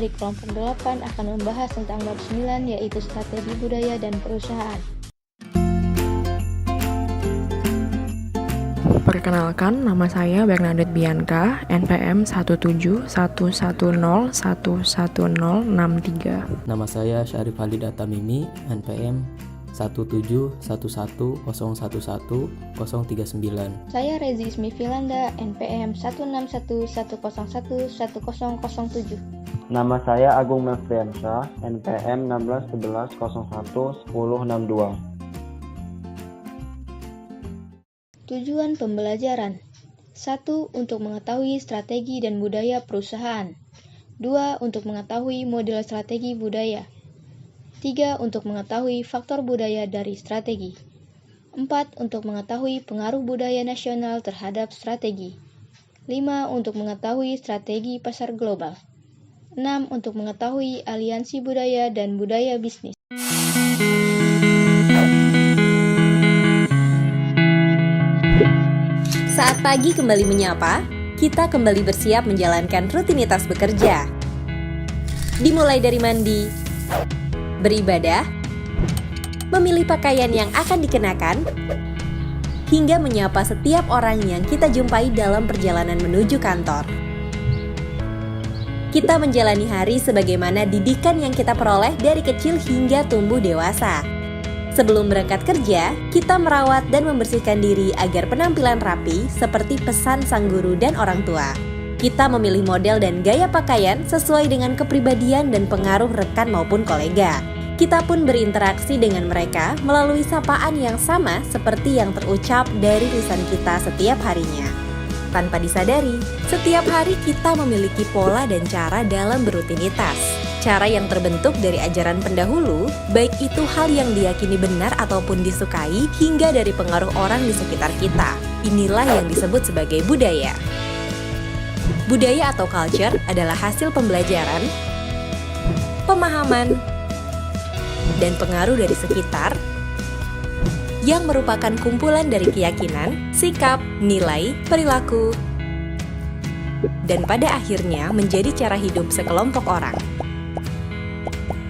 dari kelompok 8 akan membahas tentang bab 9 yaitu strategi budaya dan perusahaan. Perkenalkan, nama saya Bernadette Bianca, NPM 17111011063. Nama saya Syarif Halida Tamimi, NPM 17110111039. Saya Rezi Ismi Filanda, NPM 1611011007. Nama saya Agung Mefriansyah, NPM 1611011062. Tujuan pembelajaran: 1. Untuk mengetahui strategi dan budaya perusahaan. 2. Untuk mengetahui model strategi budaya. 3. Untuk mengetahui faktor budaya dari strategi. 4. Untuk mengetahui pengaruh budaya nasional terhadap strategi. 5. Untuk mengetahui strategi pasar global. 6. Untuk mengetahui aliansi budaya dan budaya bisnis. Saat pagi kembali menyapa, kita kembali bersiap menjalankan rutinitas bekerja. Dimulai dari mandi, beribadah, memilih pakaian yang akan dikenakan, hingga menyapa setiap orang yang kita jumpai dalam perjalanan menuju kantor. Kita menjalani hari sebagaimana didikan yang kita peroleh dari kecil hingga tumbuh dewasa. Sebelum berangkat kerja, kita merawat dan membersihkan diri agar penampilan rapi seperti pesan sang guru dan orang tua. Kita memilih model dan gaya pakaian sesuai dengan kepribadian dan pengaruh rekan maupun kolega. Kita pun berinteraksi dengan mereka melalui sapaan yang sama seperti yang terucap dari lisan kita setiap harinya. Tanpa disadari, setiap hari kita memiliki pola dan cara dalam berrutinitas. Cara yang terbentuk dari ajaran pendahulu, baik itu hal yang diyakini benar ataupun disukai, hingga dari pengaruh orang di sekitar kita. Inilah yang disebut sebagai budaya. Budaya atau culture adalah hasil pembelajaran, pemahaman, dan pengaruh dari sekitar yang merupakan kumpulan dari keyakinan, sikap, nilai, perilaku, dan pada akhirnya menjadi cara hidup sekelompok orang.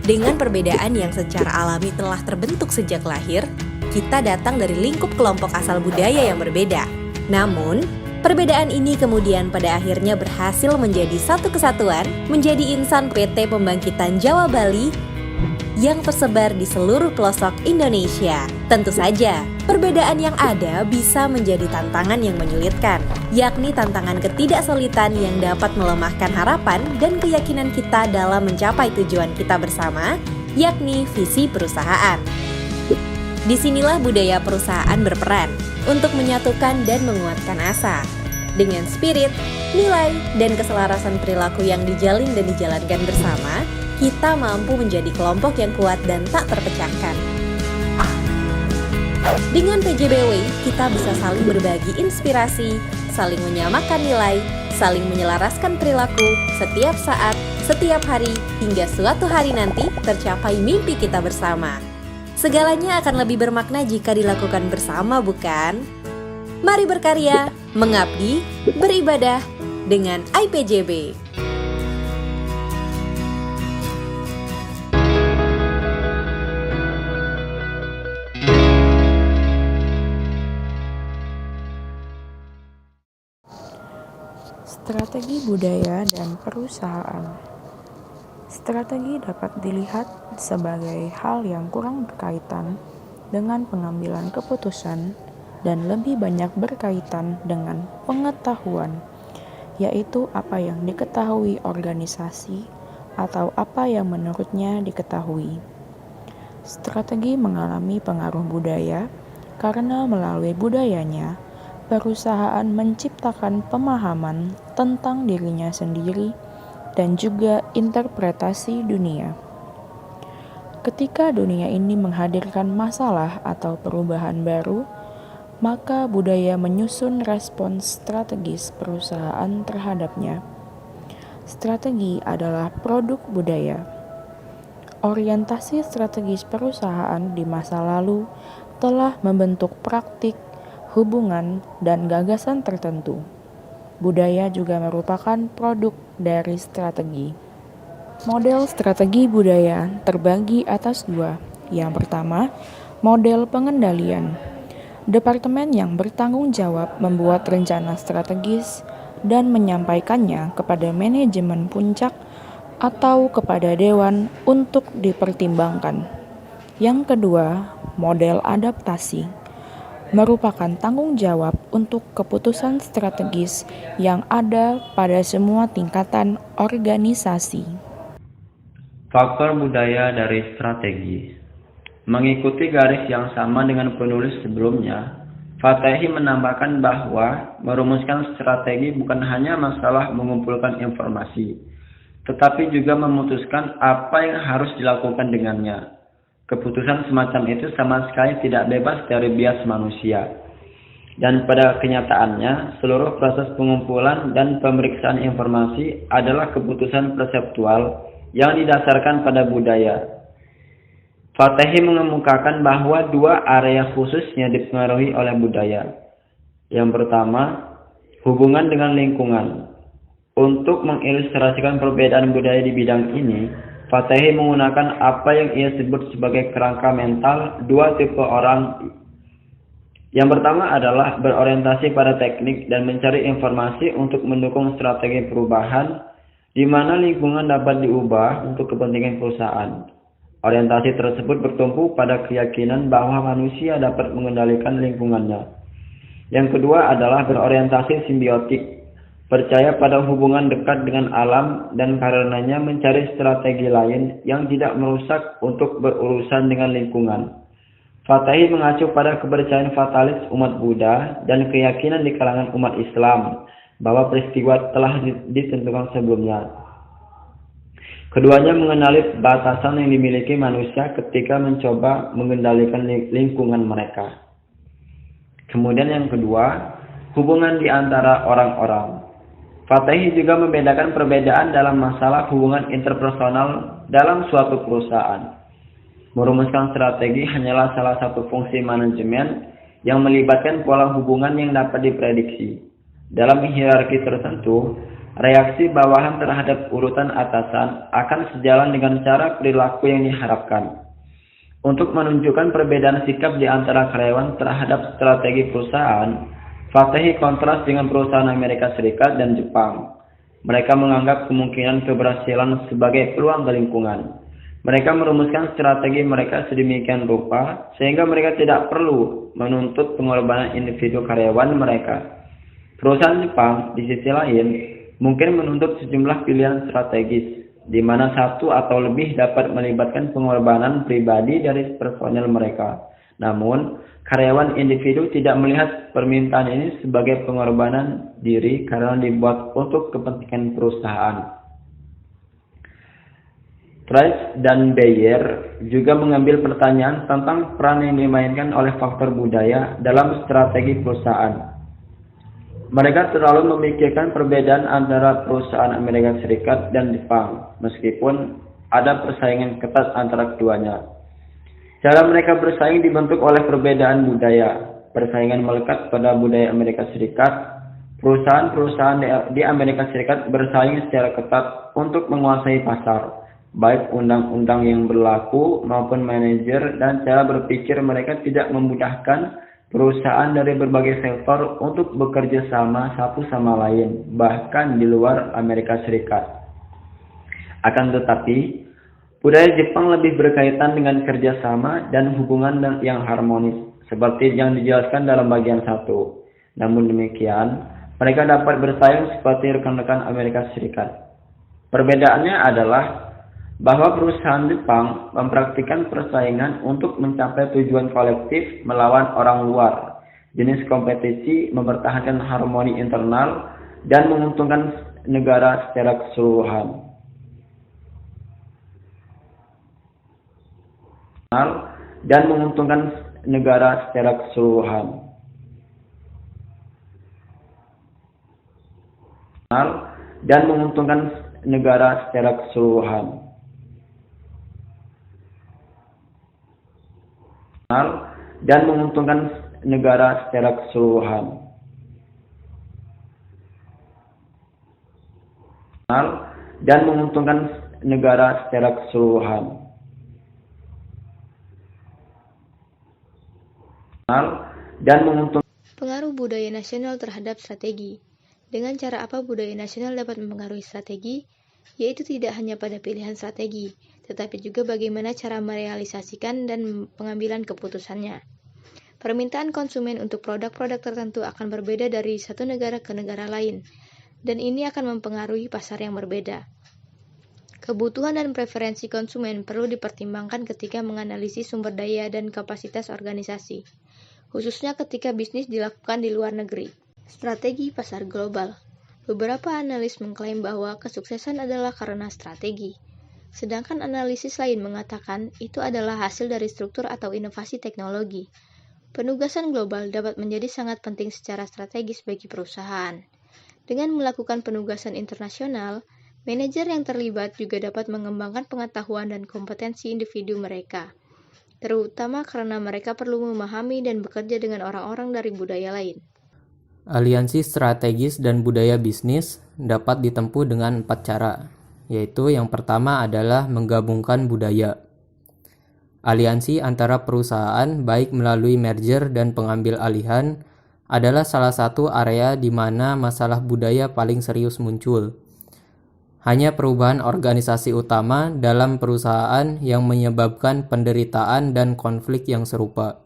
Dengan perbedaan yang secara alami telah terbentuk sejak lahir, kita datang dari lingkup kelompok asal budaya yang berbeda. Namun, perbedaan ini kemudian pada akhirnya berhasil menjadi satu kesatuan, menjadi insan PT Pembangkitan Jawa Bali yang tersebar di seluruh pelosok Indonesia. Tentu saja, perbedaan yang ada bisa menjadi tantangan yang menyulitkan, yakni tantangan ketidaksolidan yang dapat melemahkan harapan dan keyakinan kita dalam mencapai tujuan kita bersama, yakni visi perusahaan. Disinilah budaya perusahaan berperan untuk menyatukan dan menguatkan asa. Dengan spirit, nilai, dan keselarasan perilaku yang dijalin dan dijalankan bersama, kita mampu menjadi kelompok yang kuat dan tak terpecahkan. Dengan PJBW, kita bisa saling berbagi inspirasi, saling menyamakan nilai, saling menyelaraskan perilaku setiap saat, setiap hari, hingga suatu hari nanti tercapai mimpi kita bersama. Segalanya akan lebih bermakna jika dilakukan bersama, bukan? Mari berkarya, mengabdi, beribadah dengan IPJB. Strategi budaya dan perusahaan. Strategi dapat dilihat sebagai hal yang kurang berkaitan dengan pengambilan keputusan dan lebih banyak berkaitan dengan pengetahuan, yaitu apa yang diketahui organisasi atau apa yang menurutnya diketahui. Strategi mengalami pengaruh budaya karena melalui budayanya, perusahaan menciptakan pemahaman tentang dirinya sendiri dan juga interpretasi dunia. Ketika dunia ini menghadirkan masalah atau perubahan baru, maka budaya menyusun respons strategis perusahaan terhadapnya. Strategi adalah produk budaya. Orientasi strategis perusahaan di masa lalu telah membentuk praktik, hubungan, dan gagasan tertentu. Budaya juga merupakan produk dari strategi. Model strategi budaya terbagi atas dua. Yang pertama, model pengendalian. Departemen yang bertanggung jawab membuat rencana strategis dan menyampaikannya kepada manajemen puncak atau kepada dewan untuk dipertimbangkan. Yang kedua, model adaptasi merupakan tanggung jawab untuk keputusan strategis yang ada pada semua tingkatan organisasi. Faktor budaya dari strategi. Mengikuti garis yang sama dengan penulis sebelumnya, Fatehi menambahkan bahwa merumuskan strategi bukan hanya masalah mengumpulkan informasi, tetapi juga memutuskan apa yang harus dilakukan dengannya. Keputusan semacam itu sama sekali tidak bebas dari bias manusia. Dan pada kenyataannya, seluruh proses pengumpulan dan pemeriksaan informasi adalah keputusan perseptual yang didasarkan pada budaya. Fatehi mengemukakan bahwa dua area khususnya dipengaruhi oleh budaya. Yang pertama, hubungan dengan lingkungan. Untuk mengilustrasikan perbedaan budaya di bidang ini, Fatehi menggunakan apa yang ia sebut sebagai kerangka mental dua tipe orang. Yang pertama adalah berorientasi pada teknik dan mencari informasi untuk mendukung strategi perubahan, di mana lingkungan dapat diubah untuk kepentingan perusahaan. Orientasi tersebut bertumpu pada keyakinan bahwa manusia dapat mengendalikan lingkungannya. Yang kedua adalah berorientasi simbiotik, percaya pada hubungan dekat dengan alam dan karenanya mencari strategi lain yang tidak merusak untuk berurusan dengan lingkungan. Fatehi mengacu pada kepercayaan fatalis umat Buddha dan keyakinan di kalangan umat Islam bahwa peristiwa telah ditentukan sebelumnya. Keduanya mengenali batasan yang dimiliki manusia ketika mencoba mengendalikan lingkungan mereka. Kemudian yang kedua, hubungan di antara orang-orang. Fatehi juga membedakan perbedaan dalam masalah hubungan interpersonal dalam suatu perusahaan. Merumuskan strategi hanyalah salah satu fungsi manajemen yang melibatkan pola hubungan yang dapat diprediksi. Dalam hierarki tertentu, reaksi bawahan terhadap urutan atasan akan sejalan dengan cara perilaku yang diharapkan. Untuk menunjukkan perbedaan sikap di antara karyawan terhadap strategi perusahaan, Fatehi kontras dengan perusahaan Amerika Serikat dan Jepang. Mereka menganggap kemungkinan keberhasilan sebagai peluang ke lingkungan. Mereka merumuskan strategi mereka sedemikian rupa sehingga mereka tidak perlu menuntut pengorbanan individu karyawan mereka. Perusahaan Jepang, di sisi lain, mungkin menuntut sejumlah pilihan strategis, di mana satu atau lebih dapat melibatkan pengorbanan pribadi dari personel mereka. Namun, karyawan individu tidak melihat permintaan ini sebagai pengorbanan diri karena dibuat untuk kepentingan perusahaan. Price dan Bayer juga mengambil pertanyaan tentang peran yang dimainkan oleh faktor budaya dalam strategi perusahaan. Mereka terlalu memikirkan perbedaan antara perusahaan Amerika Serikat dan Jepang, meskipun ada persaingan ketat antara keduanya. Cara mereka bersaing dibentuk oleh perbedaan budaya. Persaingan melekat pada budaya Amerika Serikat. Perusahaan-perusahaan di Amerika Serikat bersaing secara ketat untuk menguasai pasar, baik undang-undang yang berlaku maupun manajer dan cara berpikir mereka tidak memudahkan perusahaan dari berbagai sektor untuk bekerja sama satu sama lain, bahkan di luar Amerika Serikat. Akan tetapi, budaya Jepang lebih berkaitan dengan kerjasama dan hubungan yang harmonis, seperti yang dijelaskan dalam bagian 1. Namun demikian, mereka dapat bersaing seperti rekan-rekan Amerika Serikat. Perbedaannya adalah bahwa perusahaan Jepang mempraktikkan persaingan untuk mencapai tujuan kolektif melawan orang luar. Jenis kompetisi mempertahankan harmoni internal dan menguntungkan negara secara keseluruhan. Dan menguntungkan negara secara keseluruhan. Dan menguntungkan negara secara keseluruhan. Dan menguntungkan negara secara keseluruhan. Dan menguntungkan negara secara keseluruhan. Dan menguntungkan Pengaruh budaya nasional terhadap strategi. Dengan cara apa budaya nasional dapat mempengaruhi strategi? Yaitu tidak hanya pada pilihan strategi, tetapi juga bagaimana cara merealisasikan dan pengambilan keputusannya. Permintaan konsumen untuk produk-produk tertentu akan berbeda dari satu negara ke negara lain, dan ini akan mempengaruhi pasar yang berbeda. Kebutuhan dan preferensi konsumen perlu dipertimbangkan ketika menganalisis sumber daya dan kapasitas organisasi, khususnya ketika bisnis dilakukan di luar negeri. Strategi pasar global. Beberapa analis mengklaim bahwa kesuksesan adalah karena strategi, sedangkan analisis lain mengatakan itu adalah hasil dari struktur atau inovasi teknologi. Penugasan global dapat menjadi sangat penting secara strategis bagi perusahaan. Dengan melakukan penugasan internasional, manajer yang terlibat juga dapat mengembangkan pengetahuan dan kompetensi individu mereka, terutama karena mereka perlu memahami dan bekerja dengan orang-orang dari budaya lain. Aliansi strategis dan budaya bisnis dapat ditempuh dengan 4 cara, yaitu yang pertama adalah menggabungkan budaya. Aliansi antara perusahaan baik melalui merger dan pengambil alihan adalah salah satu area di mana masalah budaya paling serius muncul. Hanya perubahan organisasi utama dalam perusahaan yang menyebabkan penderitaan dan konflik yang serupa.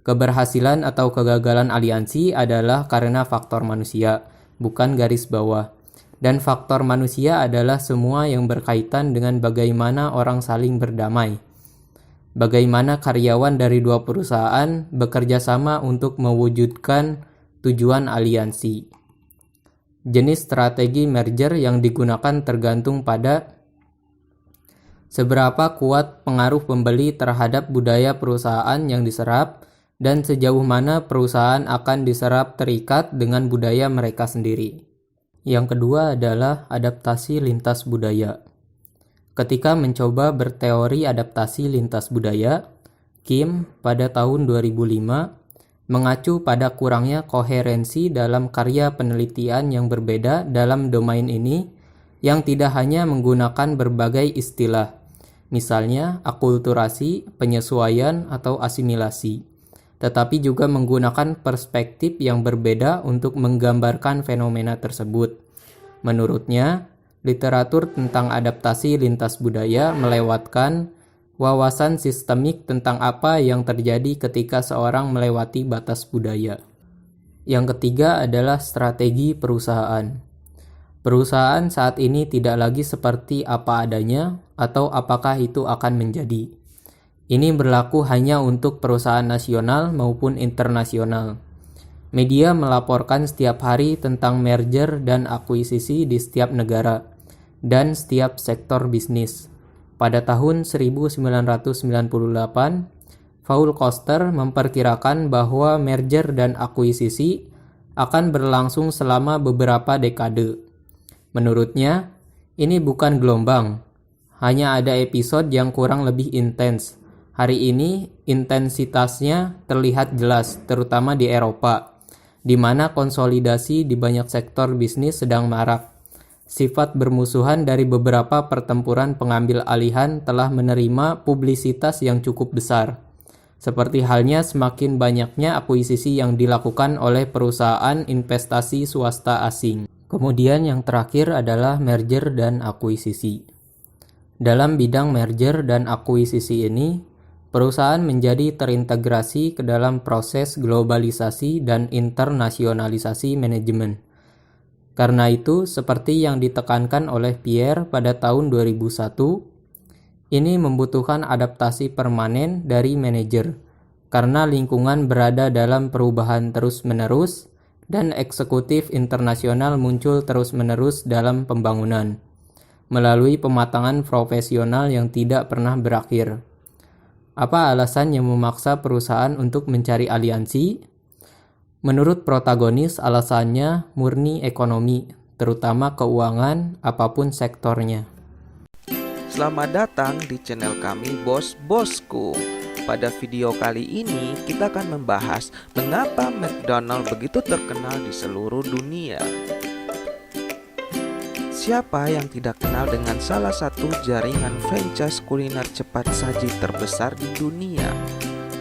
Keberhasilan atau kegagalan aliansi adalah karena faktor manusia, bukan garis bawah. Dan faktor manusia adalah semua yang berkaitan dengan bagaimana orang saling berdamai. Bagaimana karyawan dari dua perusahaan bekerja sama untuk mewujudkan tujuan aliansi. Jenis strategi merger yang digunakan tergantung pada seberapa kuat pengaruh pembeli terhadap budaya perusahaan yang diserap dan sejauh mana perusahaan akan diserap terikat dengan budaya mereka sendiri. Yang kedua adalah adaptasi lintas budaya. Ketika mencoba berteori adaptasi lintas budaya, Kim pada tahun 2005 mengacu pada kurangnya koherensi dalam karya penelitian yang berbeda dalam domain ini yang tidak hanya menggunakan berbagai istilah, misalnya akulturasi, penyesuaian, atau asimilasi, tetapi juga menggunakan perspektif yang berbeda untuk menggambarkan fenomena tersebut. Menurutnya, literatur tentang adaptasi lintas budaya melewatkan wawasan sistemik tentang apa yang terjadi ketika seorang melewati batas budaya. Yang ketiga adalah strategi perusahaan. Perusahaan saat ini tidak lagi seperti apa adanya atau apakah itu akan menjadi. Ini berlaku hanya untuk perusahaan nasional maupun internasional. Media melaporkan setiap hari tentang merger dan akuisisi di setiap negara dan setiap sektor bisnis. Pada tahun 1998, Paul Koster memperkirakan bahwa merger dan akuisisi akan berlangsung selama beberapa dekade. Menurutnya, ini bukan gelombang, hanya ada episode yang kurang lebih intens. Hari ini, intensitasnya terlihat jelas, terutama di Eropa, di mana konsolidasi di banyak sektor bisnis sedang marak. Sifat bermusuhan dari beberapa pertempuran pengambil alihan telah menerima publisitas yang cukup besar. Seperti halnya semakin banyaknya akuisisi yang dilakukan oleh perusahaan investasi swasta asing. Kemudian yang terakhir adalah merger dan akuisisi. Dalam bidang merger dan akuisisi ini, perusahaan menjadi terintegrasi ke dalam proses globalisasi dan internasionalisasi manajemen. Karena itu, seperti yang ditekankan oleh Pierre pada tahun 2001, ini membutuhkan adaptasi permanen dari manajer, karena lingkungan berada dalam perubahan terus-menerus dan eksekutif internasional muncul terus-menerus dalam pembangunan, melalui pematangan profesional yang tidak pernah berakhir. Apa alasan yang memaksa perusahaan untuk mencari aliansi? Menurut protagonis, alasannya murni ekonomi, terutama keuangan, apapun sektornya. Selamat datang di channel kami Bos-Bosku. Pada video kali ini kita akan membahas mengapa McDonald begitu terkenal di seluruh dunia. Siapa yang tidak kenal dengan salah satu jaringan franchise kuliner cepat saji terbesar di dunia?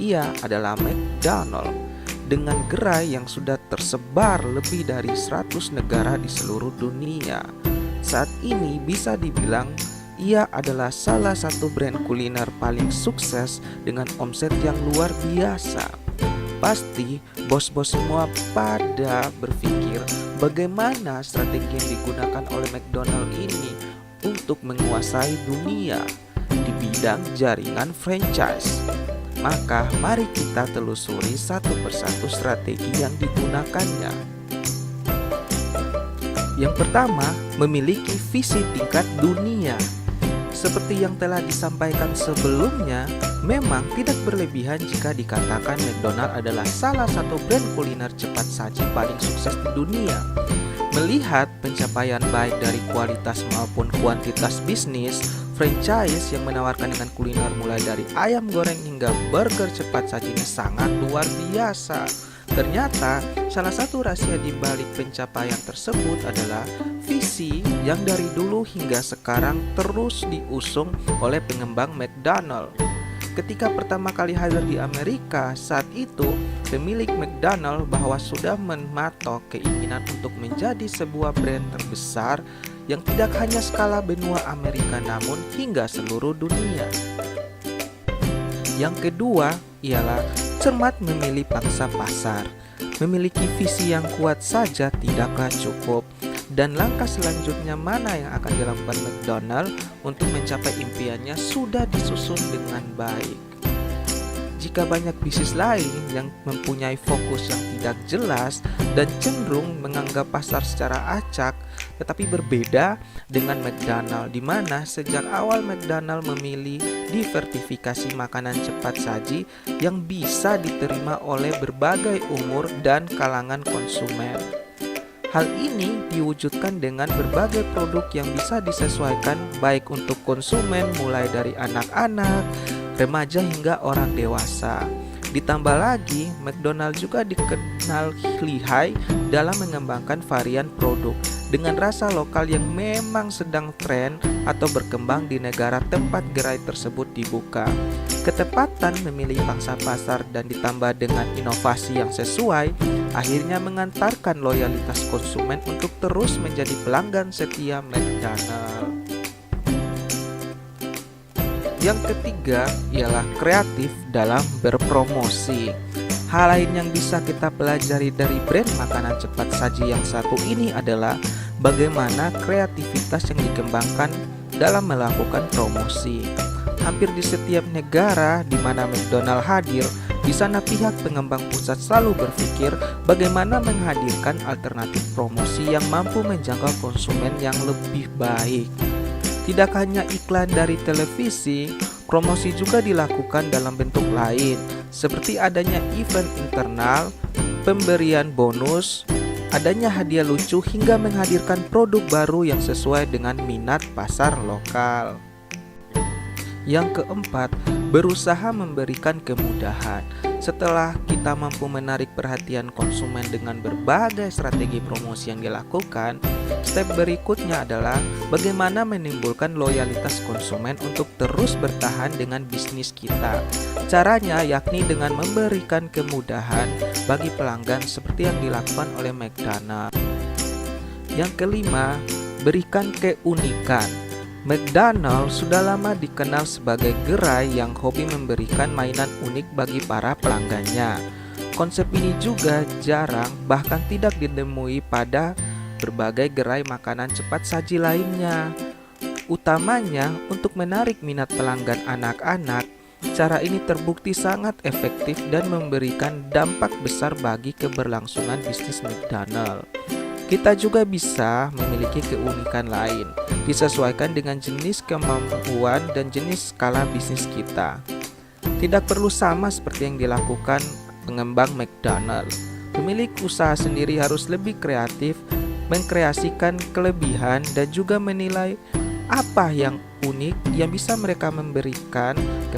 Ia adalah McDonald's. Dengan gerai yang sudah tersebar lebih dari 100 negara di seluruh dunia. Saat ini bisa dibilang ia adalah salah satu brand kuliner paling sukses dengan omset yang luar biasa. Pasti bos-bos semua pada berpikir bagaimana strategi yang digunakan oleh McDonald's ini untuk menguasai dunia di bidang jaringan franchise. Maka mari kita telusuri satu persatu strategi yang digunakannya. Yang pertama, memiliki visi tingkat dunia. Seperti yang telah disampaikan sebelumnya, memang tidak berlebihan jika dikatakan McDonald's adalah salah satu brand kuliner cepat saji paling sukses di dunia. Melihat pencapaian baik dari kualitas maupun kuantitas bisnis, franchise yang menawarkan dengan kuliner mulai dari ayam goreng hingga burger cepat saji ini sangat luar biasa. Ternyata salah satu rahasia di balik pencapaian tersebut adalah visi yang dari dulu hingga sekarang terus diusung oleh pengembang McDonald's. Ketika pertama kali hadir di Amerika, saat itu pemilik McDonald's bahwa sudah mematok keinginan untuk menjadi sebuah brand terbesar yang tidak hanya skala benua Amerika namun hingga seluruh dunia. Yang kedua ialah cermat memilih pangsa pasar. Memiliki visi yang kuat saja tidaklah cukup, dan langkah selanjutnya mana yang akan dilakukan McDonald's untuk mencapai impiannya sudah disusun dengan baik. Jika banyak bisnis lain yang mempunyai fokus yang tidak jelas dan cenderung menganggap pasar secara acak, tetapi berbeda dengan McDonald's, di mana sejak awal McDonald's memilih diversifikasi makanan cepat saji yang bisa diterima oleh berbagai umur dan kalangan konsumen. Hal ini diwujudkan dengan berbagai produk yang bisa disesuaikan baik untuk konsumen mulai dari anak-anak, remaja hingga orang dewasa. Ditambah lagi, McDonald's juga dikenal lihai dalam mengembangkan varian produk dengan rasa lokal yang memang sedang tren atau berkembang di negara tempat gerai tersebut dibuka. Ketepatan memilih pangsa pasar dan ditambah dengan inovasi yang sesuai, akhirnya mengantarkan loyalitas konsumen untuk terus menjadi pelanggan setia McDonald's. Yang ketiga ialah kreatif dalam berpromosi. Hal lain yang bisa kita pelajari dari brand makanan cepat saji yang satu ini adalah bagaimana kreativitas yang dikembangkan dalam melakukan promosi. Hampir di setiap negara di mana McDonald's hadir, di sana pihak pengembang pusat selalu berpikir bagaimana menghadirkan alternatif promosi yang mampu menjangkau konsumen yang lebih baik. Tidak hanya iklan dari televisi, promosi juga dilakukan dalam bentuk lain, seperti adanya event internal, pemberian bonus, adanya hadiah lucu hingga menghadirkan produk baru yang sesuai dengan minat pasar lokal. Yang keempat, berusaha memberikan kemudahan. Setelah kita mampu menarik perhatian konsumen dengan berbagai strategi promosi yang dilakukan, step berikutnya adalah bagaimana menimbulkan loyalitas konsumen untuk terus bertahan dengan bisnis kita. Caranya yakni dengan memberikan kemudahan bagi pelanggan seperti yang dilakukan oleh McDonald's. Yang kelima, berikan keunikan. McDonald's sudah lama dikenal sebagai gerai yang hobi memberikan mainan unik bagi para pelanggannya. Konsep ini juga jarang bahkan tidak ditemui pada berbagai gerai makanan cepat saji lainnya. Utamanya untuk menarik minat pelanggan anak-anak, cara ini terbukti sangat efektif dan memberikan dampak besar bagi keberlangsungan bisnis McDonald's. Kita juga bisa memiliki keunikan lain, disesuaikan dengan jenis kemampuan dan jenis skala bisnis kita. Tidak perlu sama seperti yang dilakukan pengembang McDonald's. Pemilik usaha sendiri harus lebih kreatif, mengkreasikan kelebihan dan juga menilai apa yang unik yang bisa mereka memberikan kepada